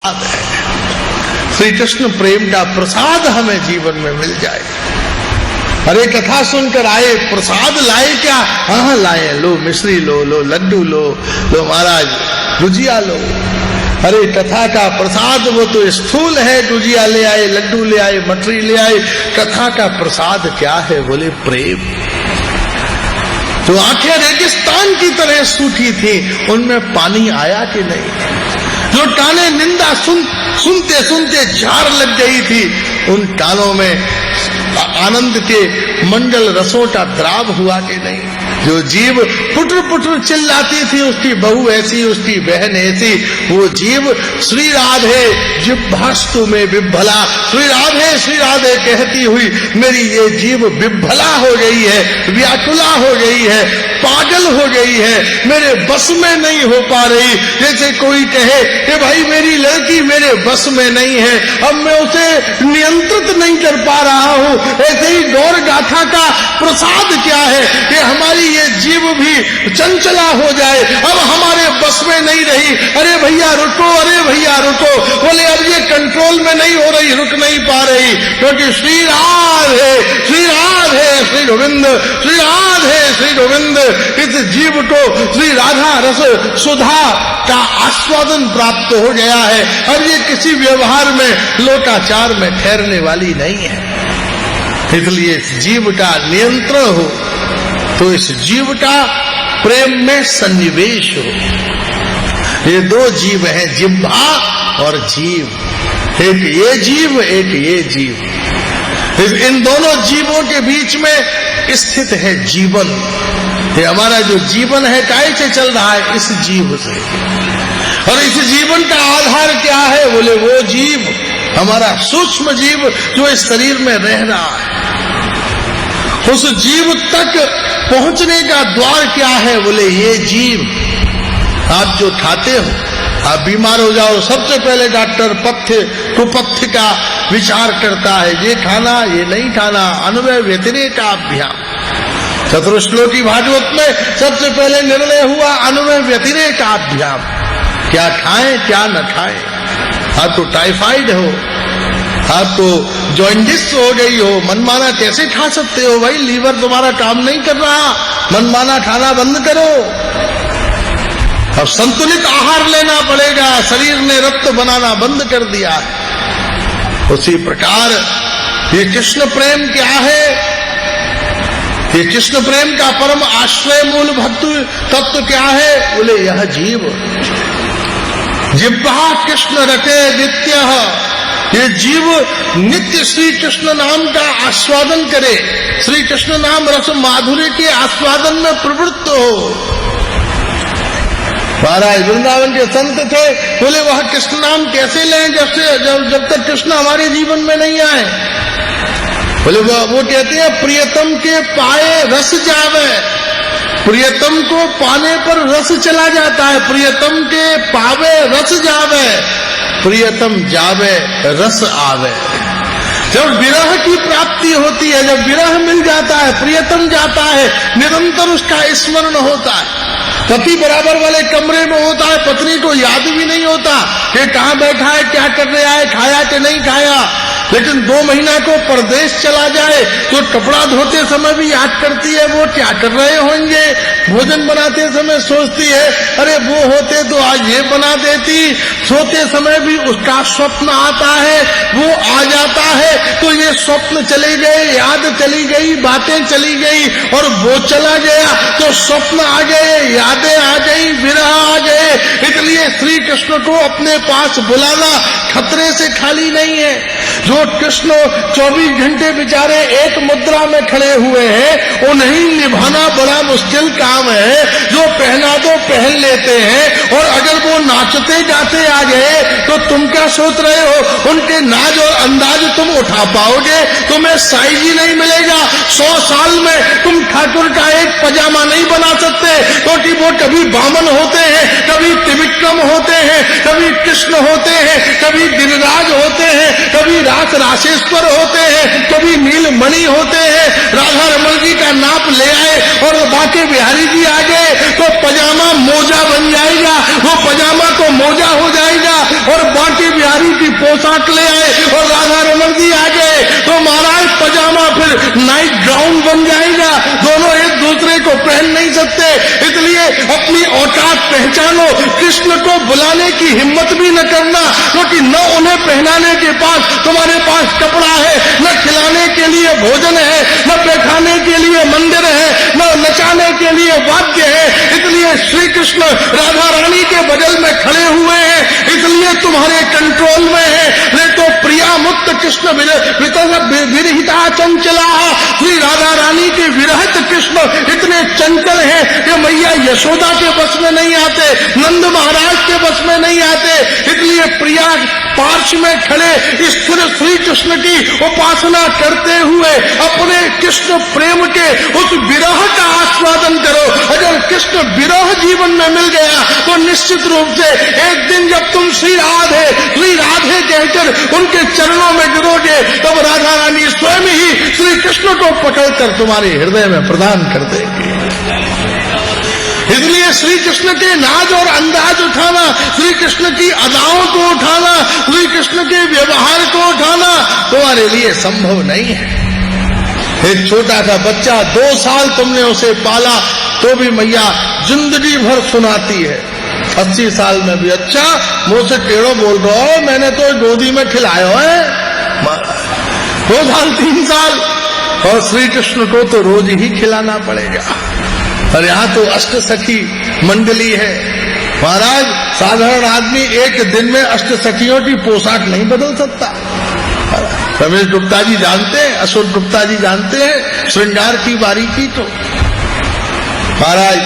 प्रसाद है। श्री कृष्ण प्रेम का प्रसाद हमें जीवन में मिल जाए। अरे कथा सुनकर आए, प्रसाद लाए क्या? हाँ लाए, लो मिश्री लो, लो लड्डू लो, लो महाराज गुजिया लो। अरे कथा का प्रसाद वो तो स्थूल है, गुजिया ले आए, लड्डू ले आए, मटरी ले आए। कथा का प्रसाद क्या है? बोले प्रेम। तो आंखें रेगिस्तान की तरह सूखी थी, उनमें पानी आया कि नहीं? जो काने निंदा सुनते सुनते झाड़ लग गई थी, उन कानों में आनंद के मंगल रसों का द्राव हुआ कि नहीं? जो जीव पुटर पुटर चिल्लाती थी, उसकी बहू ऐसी, उसकी बहन ऐसी, वो जीव श्री राधे जिह्वास्तु में विभला, श्री राधे कहती हुई मेरी ये जीव विभला हो गई है, व्याकुला हो गई है, पागल हो गई है, मेरे बस में नहीं हो पा रही। जैसे कोई कहे कि भाई मेरी लड़की मेरे बस में नहीं है, अब मैं उसे नियंत्रित नहीं कर पा रहा हूं। ऐसे ही गौर गाथा का प्रसाद क्या है कि हमारी ये जीव भी चंचला हो जाए, अब हमारे बस में नहीं रही। अरे भैया रुको, अरे भैया रुको। बोले अब ये कंट्रोल में नहीं हो रही, रुक नहीं पा रही, क्योंकि श्री राधे श्री राधे श्री गोविंद, श्री राधे श्री गोविंद। इस जीव को श्री राधा रस सुधा का आस्वादन प्राप्त हो गया है। अब ये किसी व्यवहार में लोकाचार में ठहरने वाली नहीं है। इसलिए इस जीव का नियंत्रण हो, तो इस जीव का प्रेम में सन्निवेश हो। ये दो जीव हैं, जिह्वा और जीव। एक ये जीव, एक ये जीव। इन दोनों जीवों के बीच में स्थित है जीवन। ये हमारा जो जीवन है कैसे चल रहा है? इस जीव से। और इस जीवन का आधार क्या है? बोले वो जीव, हमारा सूक्ष्म जीव जो इस शरीर में रह रहा है। उस जीव तक पहुंचने का द्वार क्या है? बोले ये जीव। आप जो खाते हो, आप बीमार हो जाओ, सबसे पहले डॉक्टर पथ्य कुपथ्य का विचार करता है, ये खाना ये नहीं खाना, अन्वय व्यतिरेक अभ्याम। चतुश्लोकी भागवत में सबसे पहले निर्णय हुआ अन्वय व्यतिरेक अभ्याम, क्या खाएं क्या न खाएं। आप तो टाइफाइड हो, आप तो जॉइंटिस हो गई हो, मनमाना कैसे खा सकते हो? भाई लीवर तुम्हारा काम नहीं कर रहा, मनमाना खाना बंद करो। अब संतुलित आहार लेना पड़ेगा, शरीर ने रक्त बनाना बंद कर दिया है। उसी प्रकार ये कृष्ण प्रेम क्या है? ये कृष्ण प्रेम का परम आश्रय मूल भक्ति तत्व क्या है? बोले यह जीव। जिह्वा कृष्ण रटे नित्य, ये जीव नित्य श्री कृष्ण नाम का आस्वादन करे, श्री कृष्ण नाम रस माधुर्य के आस्वादन में प्रवृत्त हो। महाराज वृंदावन के संत थे, बोले वह कृष्ण नाम कैसे लें जब तक कृष्ण हमारे जीवन में नहीं आए। बोले वो कहते हैं प्रियतम के पाए रस जावे, प्रियतम को पाने पर रस चला जाता है। प्रियतम के पावे रस जावे, प्रियतम जावे रस आवे। जब विरह की प्राप्ति होती है, जब विरह मिल जाता है, प्रियतम जाता है, निरंतर उसका स्मरण होता है। पति बराबर वाले कमरे में होता है, पत्नी को याद भी नहीं होता कि कहाँ बैठा है, क्या कर रहा है, खाया कि नहीं खाया। लेकिन 2 महीना को परदेश चला जाए तो कपड़ा धोते समय भी याद करती है वो क्या कर रहे होंगे। भोजन बनाते समय सोचती है अरे वो होते तो आज ये बना देती। सोते समय भी उसका स्वप्न आता है, वो आ जाता है तो ये स्वप्न चले गए, याद चली गई, बातें चली गई और वो चला गया तो स्वप्न आ गए, यादें आ गई, विरह आ गए। इसलिए श्री कृष्ण को अपने पास बुलाना खतरे से खाली नहीं है। जो कृष्ण 24 घंटे बेचारे एक मुद्रा में खड़े हुए हैं, उन्हें निभाना बड़ा मुश्किल काम है। जो पहना दो पहन लेते हैं और अगर वो नाचते गाते आ गए तो तुम क्या सोच रहे हो उनके नाच और अंदाज तुम उठा पाओगे? तुम्हें साइज ही नहीं मिलेगा। 100 साल में तुम ठाकुर का एक पजामा नहीं बना सकते, क्योंकि वो कभी वामन होते हैं, कभी त्रिविक्रम होते हैं, कभी कृष्ण होते हैं, कभी गिरिराज होते हैं, कभी रास राशेश्वर होते हैं, कभी नीलमणि होते हैं। राधा रमन जी का नाप ले आए और बाके बिहारी जी आ गए तो पजामा मोजा बन जाएगा, वो पजामा को मोजा हो जाएगा और बाके पोशाक ले आए और राधा रमन जी आ गए तो महाराज पजामा फिर नाइट गाउन बन जाएगा, दोनों एक दूसरे को पहन नहीं सकते। इसलिए अपनी औकात पहचानो, कृष्ण को बुलाने की हिम्मत भी न करना, क्योंकि न उन्हें पहनाने के पास तुम्हारे पास कपड़ा है, न खिलाने के लिए भोजन है, न बैठाने के लिए मंदिर है, न नचाने के लिए वाद्य है। इसलिए श्री कृष्ण राधा रानी के बगल में खड़े हुए हैं, इसलिए तुम्हारे कंट्रोल में है। नहीं तो प्रिया मुक्त कृष्ण विरहिता चंचला, श्री राधा रानी के विरहित कृष्ण इतने चंचल हैं कि मैया यशोदा के बस में नहीं आते, नंद महाराज के बस में नहीं आते। इसलिए प्रिया पार्श्व में खड़े स्थिर श्री कृष्ण की उपासना करते हुए अपने कृष्ण प्रेम के उस विरह का आस्वादन करो। अगर कृष्ण विरह जीवन में मिल गया तो निश्चित रूप से एक दिन जब तुम श्री राधे कहकर उनके चरणों में गिरोगे तब राधा रानी स्वयं ही श्री कृष्ण को पकड़कर तुम्हारे हृदय में प्रदान कर देगी। इसलिए श्री कृष्ण के नाज और अंदाज उठाना, श्री कृष्ण की अदाओं को उठाना, श्री कृष्ण के व्यवहार को उठाना तुम्हारे लिए संभव नहीं है। एक छोटा सा बच्चा 2 साल तुमने उसे पाला तो भी मैया जिंदगी भर सुनाती है। 80 साल में भी अच्छा मुंह से टेढ़ो बोल रहा हो, मैंने तो गोदी में खिलाया है 2 साल 3 साल, और श्री कृष्ण को तो रोज ही खिलाना पड़ेगा। और यहाँ तो अष्ट सखी मंडली है महाराज, साधारण आदमी एक दिन में अष्ट सखियों की पोशाक नहीं बदल सकता। रमेश गुप्ता जी जानते हैं, अशोक गुप्ता जी जानते हैं श्रृंगार की बारीकी को। महाराज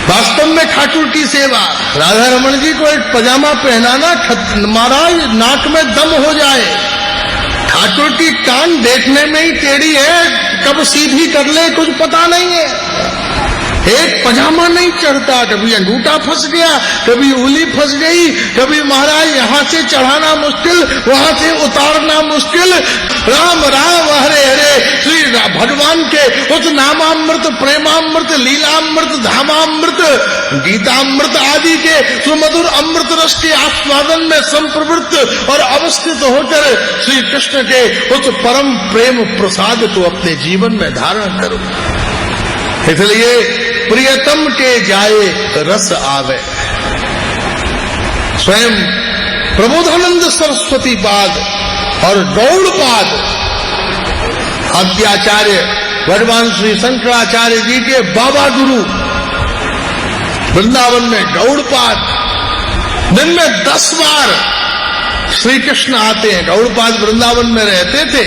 वास्तव में ठाकुर की सेवा, राधा रमन जी को एक पजामा पहनाना महाराज नाक में दम हो जाए। ठाकुर की कान देखने में ही टेढ़ी है, कब सीधी कर ले कुछ पता नहीं है। एक पजामा नहीं चढ़ता, कभी अंगूठा फंस गया, कभी उंगली फंस गई, कभी महाराज यहाँ से चढ़ाना मुश्किल, वहां से उतारना मुश्किल। राम राम हरे हरे, श्री भगवान के उस नामामृत, प्रेमामृत, लीलामृत, धामामृत, गीतामृत आदि के सुमधुर अमृत रस के आस्वादन में संप्रवृत्त और अवस्थित होकर श्री कृष्ण के उस परम प्रेम प्रसाद को अपने जीवन में धारण करो। इसलिए प्रियतम के जाए रस आवे। स्वयं प्रबोधानंद सरस्वती पाद और गौड़पाद आद्याचार्य भगवान श्री शंकराचार्य जी के बाबा गुरु वृंदावन में गौड़पाद दिन में 10 बार श्री कृष्ण आते हैं। गौड़पाद वृंदावन में रहते थे,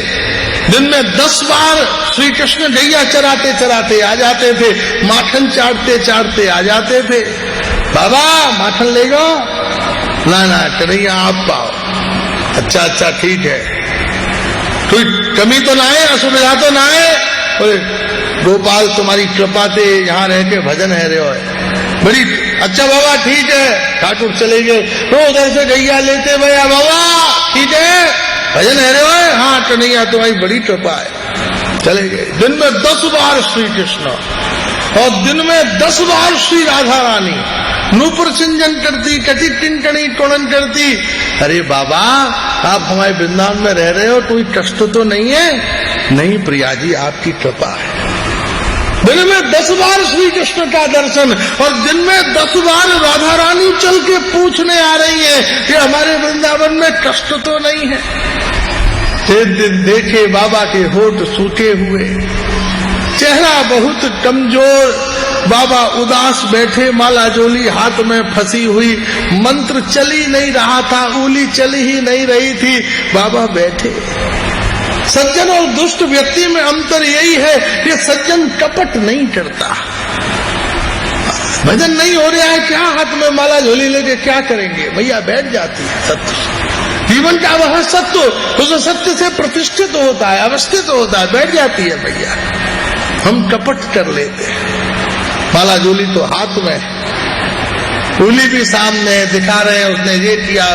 दिन में 10 बार श्री कृष्ण गैया चराते चराते आ जाते थे, माखन चाटते चाटते आ जाते थे। बाबा माखन लेगा? ना कन्हैया आप पाओ। अच्छा ठीक है, कोई कमी तो ना है, असुविधा तो ना है? बोले गोपाल तुम्हारी कृपा से यहाँ रह के भजन है रहे हो बड़ी। अच्छा बाबा ठीक है, ठाकुर चले गए तो उधर से गैया लेते भैया बाबा ठीक है भजन है रहे हो? हाँ कन्हैया तुम्हारी बड़ी कृपा है, चले गए। दिन में 10 बार श्री कृष्ण और दिन में 10 बार श्री राधा रानी नूपुर सिंजन करती, कटी टिंकणी टोणन करती। अरे बाबा आप हमारे वृंदावन में रह रहे हो, कोई कष्ट तो नहीं है? नहीं प्रिया जी आपकी कृपा है। दिन में 10 बार श्री कृष्ण का दर्शन और दिन में 10 बार राधा रानी चल के पूछने आ रही है कि हमारे वृंदावन में कष्ट तो नहीं है। एक दिन देखे बाबा के होठ सूखे हुए, चेहरा बहुत कमजोर, बाबा उदास बैठे, माला जोली हाथ में फंसी हुई, मंत्र चल ही नहीं रहा था, उंगली चल ही नहीं रही थी, बाबा बैठे। सज्जन और दुष्ट व्यक्ति में अंतर यही है कि सज्जन कपट नहीं करता। भजन नहीं हो रहा है, क्या हाथ में माला झोली लेके क्या करेंगे? भैया बैठ जाती है। सत्य जीवन का वह सत्य उस सत्य से प्रतिष्ठित होता है, अवस्थित होता है, बैठ जाती है भैया। हम कपट कर लेते हैं। माला झोली तो हाथ में है, उंगली भी सामने है, दिखा रहे हैं उसने ये किया,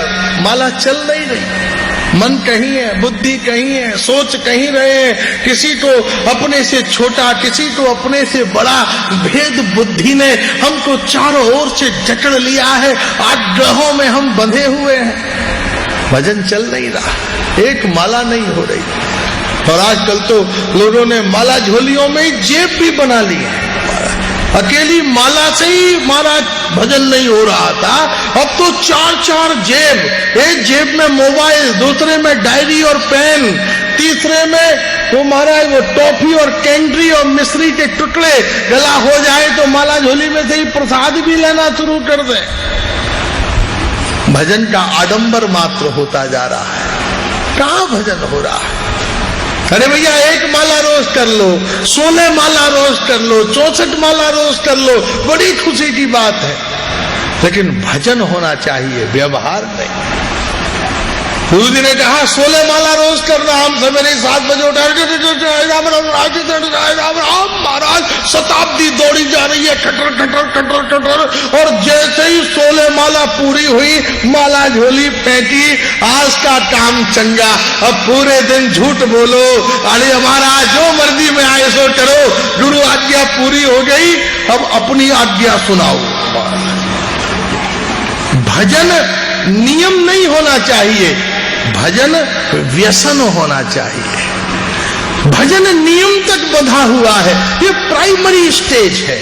माला चल नहीं रही। मन कहीं है, बुद्धि कहीं है, सोच कहीं रहे, किसी को अपने से छोटा, किसी को अपने से बड़ा, भेद बुद्धि ने हमको चारों ओर से जकड़ लिया है, आग्रहों में हम बंधे हुए हैं। भजन चल नहीं रहा, एक माला नहीं हो रही। और आजकल तो लोगों ने माला झोलियों में जेब भी बना ली है। अकेली माला से ही महाराज भजन नहीं हो रहा था, अब तो 4-4 जेब, एक जेब में मोबाइल, दूसरे में डायरी और पेन, तीसरे में वो महाराज वो टॉफी और कैंडी और मिश्री के टुकड़े, गला हो जाए तो माला झोली में से ही प्रसाद भी लेना शुरू कर दे। भजन का आडंबर मात्र होता जा रहा है, कहां भजन हो रहा है? अरे भैया, एक माला रोज कर लो, 16 माला रोज कर लो, 64 माला रोज कर लो, बड़ी खुशी की बात है, लेकिन भजन होना चाहिए, व्यवहार नहीं। गुरु जी ने कहा 16 माला रोज करना, हम सवेरे 7 बजे उठा, महाराज शताब्दी दौड़ी जा रही है, खटर खटर खटर खटर, और जैसे ही 16 माला पूरी हुई, माला झोली फेंकी, आज का काम चंगा, अब पूरे दिन झूठ बोलो, अरे हमारा जो मर्जी में आए सो करो, गुरु आज्ञा पूरी हो गई, अब अपनी आज्ञा सुनाओ। भजन नियम नहीं होना चाहिए, भजन व्यसन होना चाहिए। भजन नियम तक बंधा हुआ है, ये प्राइमरी स्टेज है,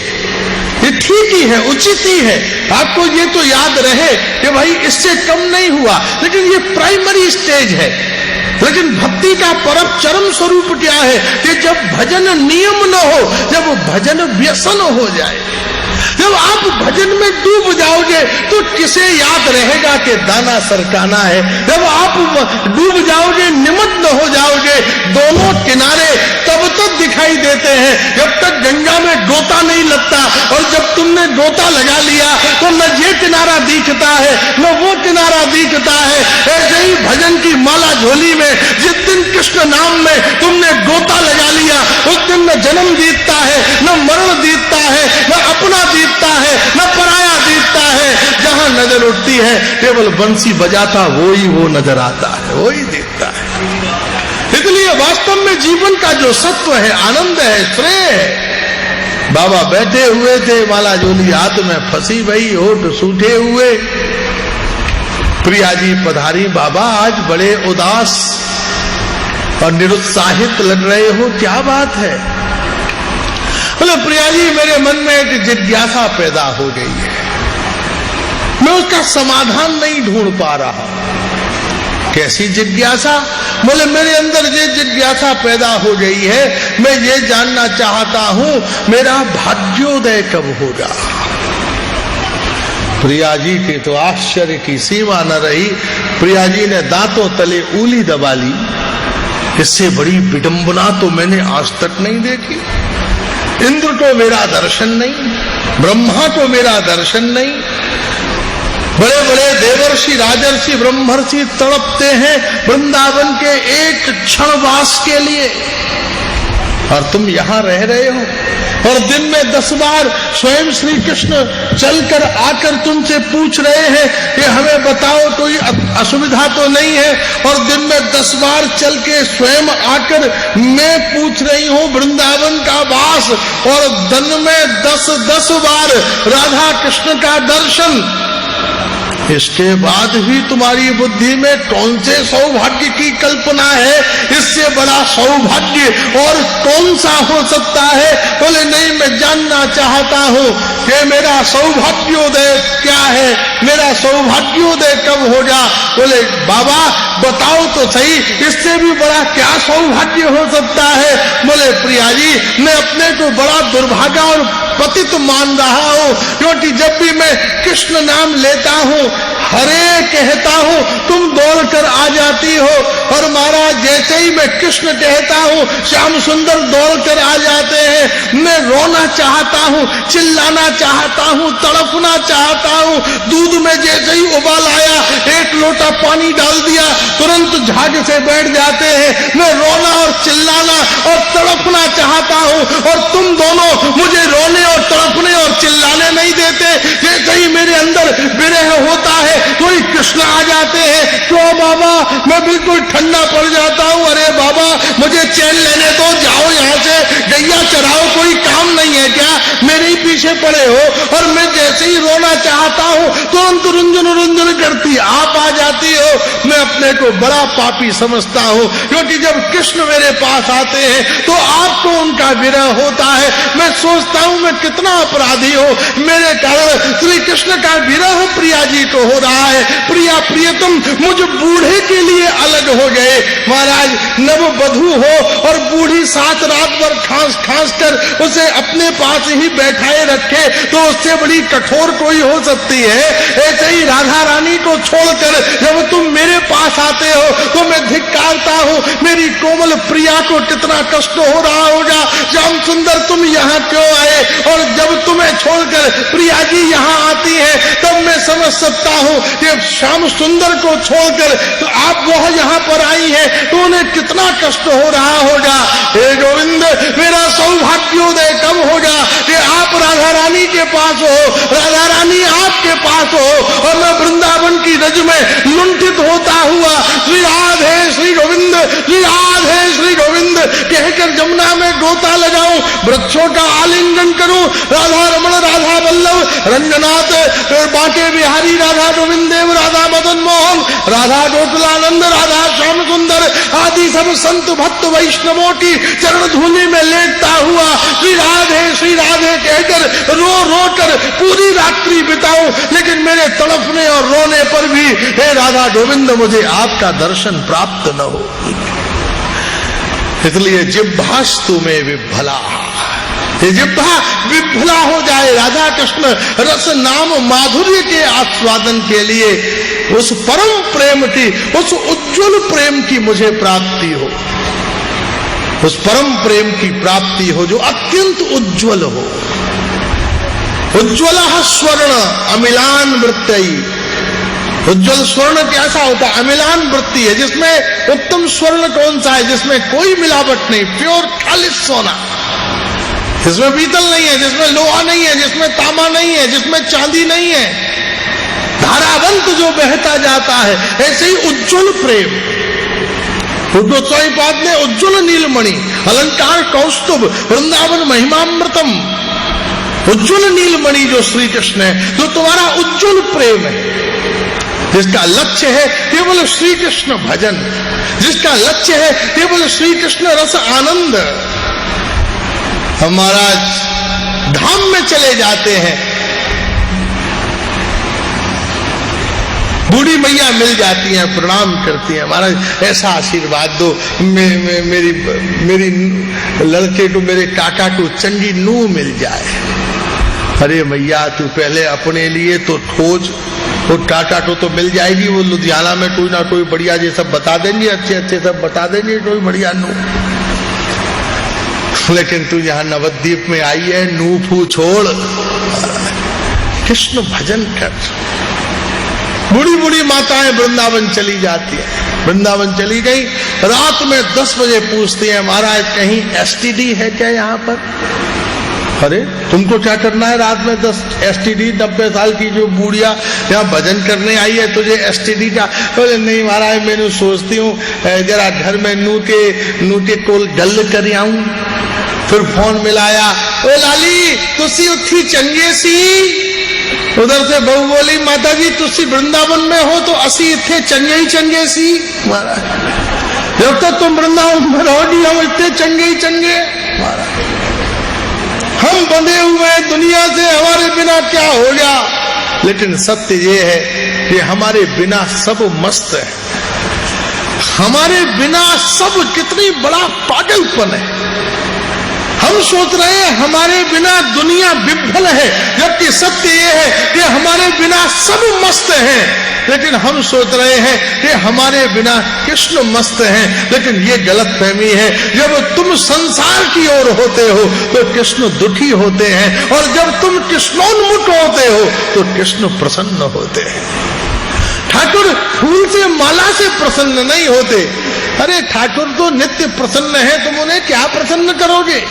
ये ठीक ही है, उचित ही है, आपको ये तो याद रहे कि भाई इससे कम नहीं हुआ, लेकिन ये प्राइमरी स्टेज है। लेकिन भक्ति का परम चरम स्वरूप क्या है कि जब भजन नियम न हो, जब भजन व्यसन हो जाए, जब आप भजन में डूब जाओगे तो किसे याद रहेगा कि दाना सरकाना है? जब आप डूब जाओगे, निमग्न हो जाओगे, दोनों किनारे तब तक दिखाई देते हैं जब तक गंगा में गोता नहीं लगता, और जब तुमने गोता लगा लिया तो न ये किनारा दिखता है न वो किनारा दिखता है। ऐसे ही भजन की माला झोली में जिस दिन कृष्ण नाम में तुमने गोता लगा लिया, उस दिन न जन्म दिखता है, न मरण दिखता है, न अपना दिखता है, न पराया दिखता है। जहां नजर उठती है केवल बंसी बजाता वही वो नजर आता है, वही दिखता है। इसलिए वास्तव में जीवन का जो सत्व है, आनंद है, श्रेय है। बाबा बैठे हुए थे, माला झोली हाथ में फंसी भई, होठ सूखे हुए। प्रिया जी पधारी, बाबा आज बड़े उदास और निरुत्साहित लग रहे हो, क्या बात है? बोले प्रिया जी, मेरे मन में एक जिज्ञासा पैदा हो गई है, मैं उसका समाधान नहीं ढूंढ पा रहा। कैसी जिज्ञासा? बोले मेरे अंदर ये जिज्ञासा पैदा हो गई है, मैं ये जानना चाहता हूं मेरा भाग्योदय कब होगा। प्रिया जी के तो आश्चर्य की सीमा न रही। प्रिया जी ने दांतों तले उंगली दबा ली, इससे बड़ी विडंबना तो मैंने आज तक नहीं देखी। इंद्र को मेरा दर्शन नहीं, ब्रह्मा को मेरा दर्शन नहीं, बड़े बड़े देवर्षि राजर्षि ब्रह्मर्षि तड़पते हैं वृंदावन के एक क्षण वास के लिए, और तुम यहां रह रहे हो। और दिन में 10 बार स्वयं श्री कृष्ण चलकर आकर तुमसे पूछ रहे हैं कि हमें बताओ कोई असुविधा तो नहीं है, और दिन में 10 बार चल के स्वयं आकर मैं पूछ रही हूं वृंदावन का वास, और दिन में 10 बार राधा कृष्ण का दर्शन। इसके बाद भी तुम्हारी बुद्धि में कौन से सौभाग्य की कल्पना है? इससे बड़ा सौभाग्य और कौन सा हो सकता है? बोले नहीं, मैं जानना चाहता हूं कि मेरा सौभाग्योदय क्या है, मेरा सौभाग्योदय कब होगा। बोले बाबा बताओ तो सही, इससे भी बड़ा क्या सौभाग्य हो सकता है? बोले प्रिया जी, मैं अपने को बड़ा दुर्भागा और पतित मान रहा हूं, क्योंकि जब भी मैं कृष्ण नाम लेता हूं, हरे कहता हूं, तुम दौड़कर आ जाती हो, और महाराज जैसे ही मैं कृष्ण कहता हूं, श्याम सुंदर दौड़कर आ जाते हैं। मैं रोना चाहता हूं, चिल्लाना चाहता हूं, तड़पना चाहता हूं, दूध में जैसे ही उबाल आया, 1 लोटा पानी डाल दिया, तुरंत झाग से बैठ जाते हैं। मैं रोना और चिल्लाना और तड़पना चाहता हूं, और तुम दोनों मुझे रोने और तड़पने और चिल्लाने नहीं देते। जैसे ही मेरे अंदर विरह होता है, कोई कृष्ण आ जाते हैं, क्यों बाबा? मैं बिल्कुल ठंडा पड़ जाता हूं। अरे बाबा मुझे चैन लेने दो, जाओ यहाँ से, गैया चराओ, कोई काम नहीं है क्या? मेरे ही पीछे पड़े हो। और मैं जैसे ही रोना चाहता हूं, तुरंत रुंझुन रुंझुन करती आप आ जाती हो। मैं अपने को बड़ा पापी समझता हूं, क्योंकि जब कृष्ण मेरे पास आते हैं तो आपको उनका विरह होता है। मैं सोचता हूं मैं कितना अपराधी हूं, मेरे कारण श्री कृष्ण का विरह प्रिया जी को हो रहा है। प्रिया प्रियतम मुझ बूढ़े के लिए अलग हो गए। महाराज, नव वधू हो और बूढ़ी साथ रात भर खांस खांस कर उसे अपने पास ही बैठाए रखे तो उससे बड़ी कठोर कोई हो सकती है। ऐसे ही राधा रानी को छोड़कर जब तुम मेरे पास आते हो तो मैं धिक्कारता हूं, मेरी कोमल प्रिया को कितना कष्ट हो रहा होगा। श्याम सुंदर तुम यहाँ क्यों आए? और जब तुम्हें छोड़कर प्रिया जी यहाँ आती है तब मैं समझ सकता हूं कि श्याम सुंदर को छोड़कर तो आप वह यहाँ पर आई है तो उन्हें कितना कष्ट हो रहा होगा। हे गोविंद, मेरा सौभाग्योदय कब होगा कि आप राधा रानी के पास हो, राधा रानी आपके पास हो और मैं वृंदावन की रज में लुंठित होता हुआ श्री राधे श्री गोविंद, श्री राधे श्री गोविंद कहकर जमुना में गोता लगाऊं, वृक्षों का आलिंगन करूं। राधा रमण, राधा वल्लभ, रंगनाथ, बांके बिहारी, राधा गोविंद देव, राधा मदन मोहन, राधा गोकुलानंद, राधा श्याम सुंदर आदि सब संत भक्त वैष्णवों की चरण धूलि में लेटता हुआ श्री राधे कहकर रो रो कर पूरी रात्रि बिताऊं, लेकिन मेरे तड़पने और रोने पर भी हे राधा गोविंद मुझे आपका दर्शन प्राप्त न हो। इसलिए जिह्वास्तु में विभला, जिह्वा विभला हो जाए, राधा कृष्ण रस नाम माधुर्य के आस्वादन के लिए उस परम प्रेम की, उस उज्जवल प्रेम की मुझे प्राप्ति हो, उस परम प्रेम की प्राप्ति हो जो अत्यंत उज्जवल हो। उज्ज्वल स्वर्ण अमिलान वृत्तई, उज्ज्वल स्वर्ण कैसा होता है? अमिलान वृत्ति है, जिसमें उत्तम स्वर्ण कौन सा है? जिसमें कोई मिलावट नहीं, प्योर खालिश सोना, जिसमें पीतल नहीं है, जिसमें लोहा नहीं है, जिसमें तांबा नहीं है, जिसमें चांदी नहीं है, धारावंत जो बहता जाता है। ऐसे ही उज्ज्वल प्रेम, गोस्वामीपाद ने उज्ज्वल नीलमणि, अलंकार कौस्तुभ, वृंदावन महिमामृतम, उज्ज्वल नीलमणि जो श्री कृष्ण है, जो तुम्हारा उज्ज्वल प्रेम है, जिसका लक्ष्य है केवल श्री कृष्ण भजन, जिसका लक्ष्य है केवल श्री कृष्ण रस आनंद। हम महाराज धाम में चले जाते हैं, बूढ़ी मैया मिल जाती हैं, प्रणाम करती हैं, महाराज ऐसा आशीर्वाद दो, मेरी लड़के को, मेरे काका को चंगी नूह मिल जाए। अरे मैया तू पहले अपने लिए तो खोज, वो काका को तो मिल जाएगी, वो लुधियाना में कोई ना कोई बढ़िया ये सब बता देंगे, अच्छे अच्छे सब बता देंगे, कोई बढ़िया नूह। लेकिन तू यहाँ नवद्वीप में आई है, नूह फू छोड़, कृष्ण भजन कर। बूढ़ी बूढ़ी माताएं वृंदावन चली जाती है, वृंदावन चली गई, रात में 10 बजे पूछती है महाराज कहीं एसटीडी है क्या यहाँ पर? अरे तुमको क्या करना है रात में 10 एसटीडी, 90 साल की जो बूढ़िया यहाँ भजन करने आई है, तुझे एसटीडी का? बोले नहीं महाराज, मैंने सोचती हूँ जरा घर में नू के कोल गल कर आऊं। फिर फोन मिलाया, ओ लाली तुसी उठी चंगे सी। उधर से बहू बोली माता जी तुसी वृंदावन में हो तो असी इतने चंगे ही चंगे सी। महाराज जब तक तुम वृंदावन में रहोगी हम इतने चंगे ही चंगे। महाराज हम बंधे हुए हैं दुनिया से, हमारे बिना क्या होगा? लेकिन सत्य ये है कि हमारे बिना सब मस्त है, हमारे बिना सब कितनी बड़ा पागलपन है। हम सोच रहे हैं हमारे बिना दुनिया विफल है, जबकि सत्य ये है कि हमारे बिना सब मस्त हैं। लेकिन हम सोच रहे हैं कि हमारे बिना कृष्ण मस्त हैं, लेकिन ये गलत फहमी है। जब तुम संसार की ओर होते हो तो कृष्ण दुखी होते हैं, और जब तुम कृष्णोन्मुख होते हो तो कृष्ण प्रसन्न होते हैं। ठाकुर फूल से माला से प्रसन्न नहीं होते। अरे ठाकुर तो नित्य प्रसन्न है, तुम उन्हें क्या प्रसन्न करोगे?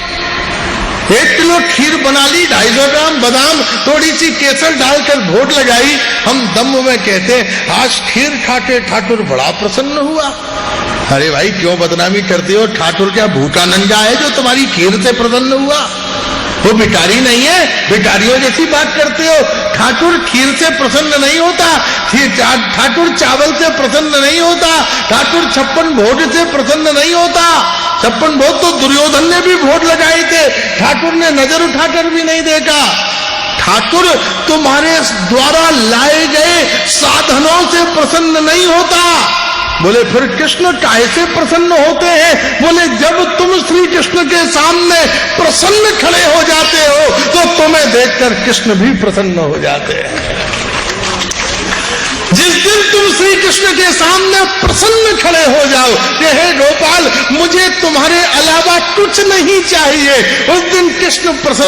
1 किलो खीर बना ली, 250 ग्राम बादाम, थोड़ी सी केसर डालकर भोग लगाई, हम दम में कहते हैं आज खीर खा के ठाकुर बड़ा प्रसन्न हुआ। अरे भाई क्यों बदनामी करते हो? ठाकुर क्या भूखा नंगा है जो तुम्हारी खीर से प्रसन्न हुआ? वो भिखारी नहीं है, भिखारियों जैसी बात करते हो। ठाकुर खीर से प्रसन्न नहीं होता, ठाकुर चावल से प्रसन्न नहीं होता, ठाकुर 56 भोज से प्रसन्न नहीं होता। 56 भोज तो दुर्योधन ने भी भोज लगाए थे, ठाकुर ने नजर उठाकर भी नहीं देखा। ठाकुर तुम्हारे द्वारा लाए गए साधनों से प्रसन्न नहीं होता। बोले फिर कृष्ण काहे से प्रसन्न होते हैं? बोले जब तुम श्री कृष्ण के सामने प्रसन्न खड़े हो जाते हो तो तुम्हें देखकर कृष्ण भी प्रसन्न हो जाते हैं। जिस दिन तुम श्री कृष्ण के सामने प्रसन्न खड़े हो जाओ कि हे गोपाल मुझे तुम्हारे अलावा कुछ नहीं चाहिए, उस दिन कृष्ण प्रसन्न